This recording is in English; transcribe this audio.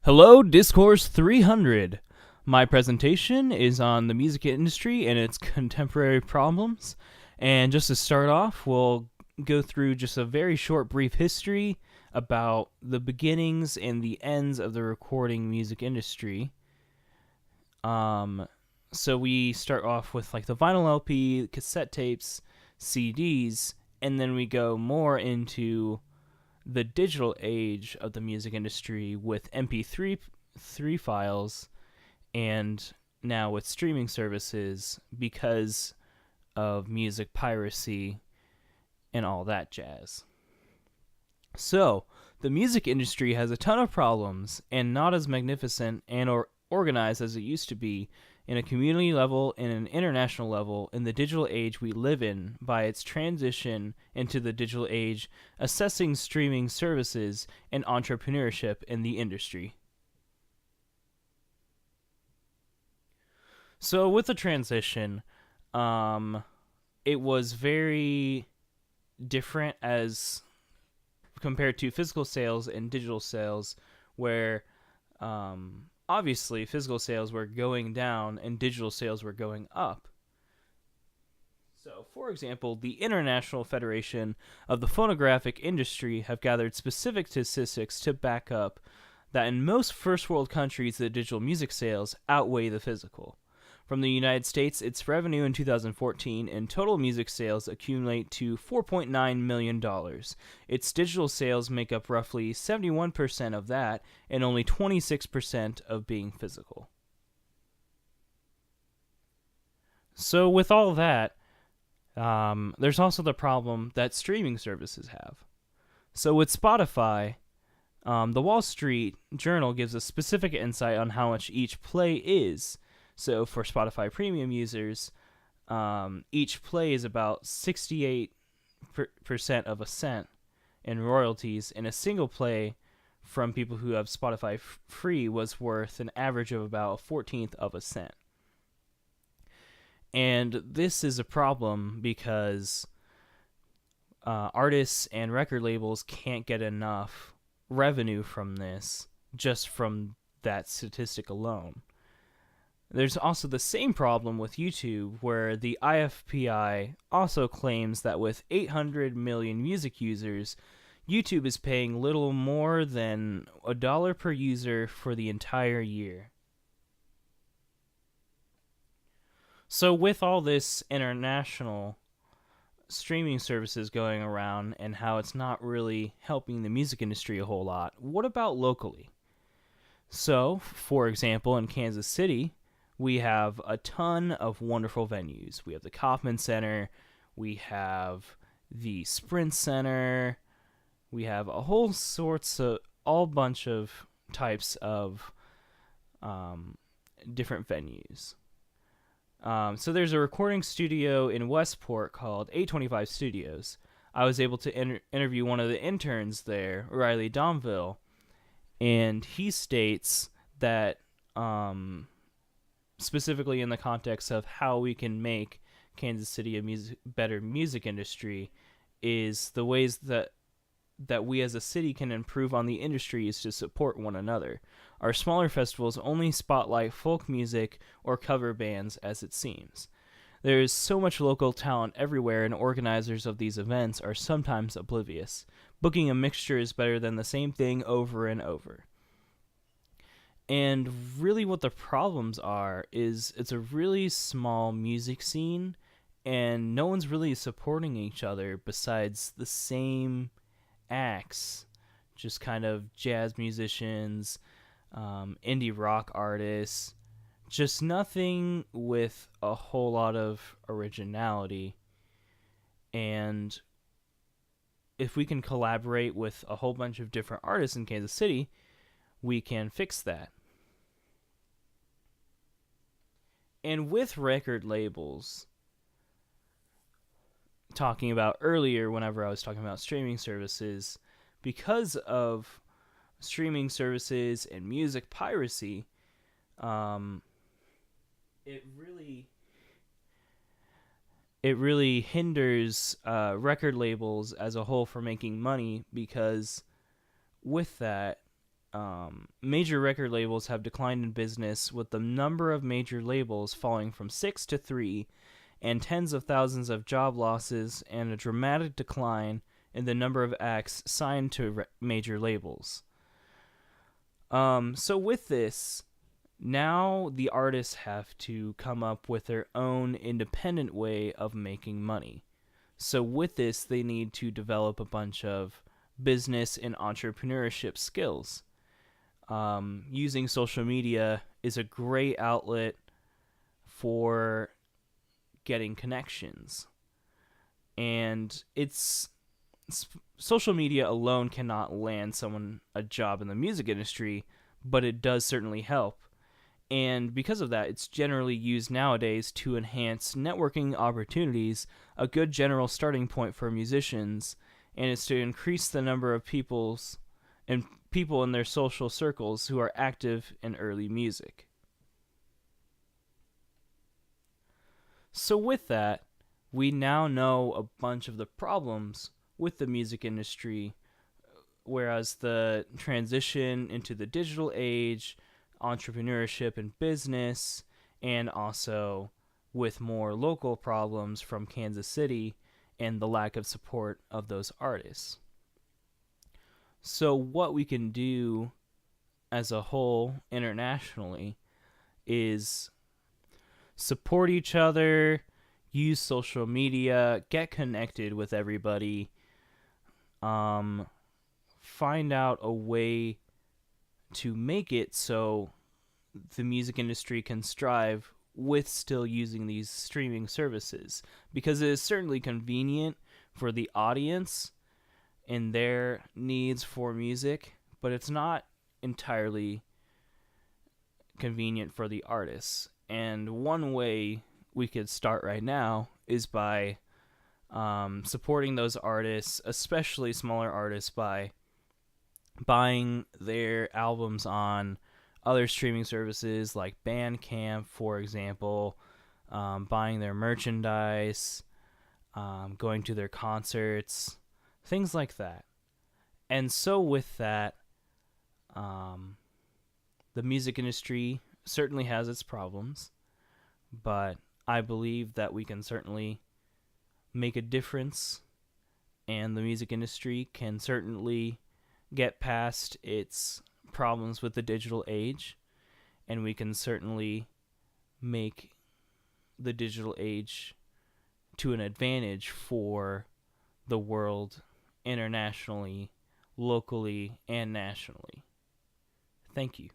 Hello, Discourse 300. My presentation is on the music industry and its contemporary problems. And just to start off, we'll go through just a very short, brief history about the beginnings and the ends of the recording music industry. So we start off with like the vinyl LP, cassette tapes, CDs, and then we go more into the digital age of the music industry with MP3 files and now with streaming services because of music piracy and all that jazz. So, the music industry has a ton of problems and not as magnificent and or organized as it used to be in a community level and an international level in the digital age we live in by its transition into the digital age, assessing streaming services and entrepreneurship in the industry. So with the transition, it was very different as compared to physical sales and digital sales, where obviously physical sales were going down and digital sales were going up. So, for example, the International Federation of the Phonographic Industry have gathered specific statistics to back up that in most first world countries the digital music sales outweigh the physical. From the United States, its revenue in 2014 and total music sales accumulate to $4.9 million. Its digital sales make up roughly 71% of that and only 26% of being physical. So with all that, there's also the problem that streaming services have. So with Spotify, the Wall Street Journal gives a specific insight on how much each play is. So for Spotify Premium users, each play is about 68% of a cent in royalties, and a single play from people who have Spotify free was worth an average of about a 14th of a cent. And this is a problem because artists and record labels can't get enough revenue from this just from that statistic alone. There's also the same problem with YouTube, where the IFPI also claims that with 800 million music users, YouTube is paying little more than $1 per user for the entire year. So with all this international streaming services going around and how it's not really helping the music industry a whole lot, what about locally? So, for example, in Kansas City, we have a ton of wonderful venues. We have the Kauffman Center, we have the Sprint Center, we have a whole bunch of types of different venues. So there's a recording studio in Westport called 825 Studios. I was able to interview one of the interns there, Riley Domville, and he states that specifically in the context of how we can make Kansas City a better music industry, is the ways that we as a city can improve on the industry is to support one another. Our smaller festivals only spotlight folk music or cover bands, as it seems. There is so much local talent everywhere, and organizers of these events are sometimes oblivious. Booking a mixture is better than the same thing over and over. And really what the problems are is it's a really small music scene, and no one's really supporting each other besides the same acts, just kind of jazz musicians, indie rock artists, just nothing with a whole lot of originality. And if we can collaborate with a whole bunch of different artists in Kansas City, we can fix that. And with record labels, talking about earlier whenever I was talking about streaming services, because of streaming services and music piracy, it really hinders record labels as a whole from making money, because with that, major record labels have declined in business, with the number of major labels falling from 6 to 3, and tens of thousands of job losses, and a dramatic decline in the number of acts signed to major labels. So with this, now the artists have to come up with their own independent way of making money. So with this, they need to develop a bunch of business and entrepreneurship skills. Using social media is a great outlet for getting connections. And social media alone cannot land someone a job in the music industry, but it does certainly help. And because of that, it's generally used nowadays to enhance networking opportunities, a good general starting point for musicians, and it's to increase the number of people in their social circles who are active in early music. So with that, we now know a bunch of the problems with the music industry, whereas the transition into the digital age, entrepreneurship and business, and also with more local problems from Kansas City and the lack of support of those artists. So what we can do as a whole internationally is support each other, use social media, get connected with everybody, find out a way to make it so the music industry can strive with still using these streaming services, because it is certainly convenient for the audience and their needs for music, but it's not entirely convenient for the artists. And one way we could start right now is by supporting those artists, especially smaller artists, by buying their albums on other streaming services like Bandcamp, for example, buying their merchandise, going to their concerts, things like that. And so with that, the music industry certainly has its problems, but I believe that we can certainly make a difference, and the music industry can certainly get past its problems with the digital age, and we can certainly make the digital age to an advantage for the world internationally, locally, and nationally. Thank you.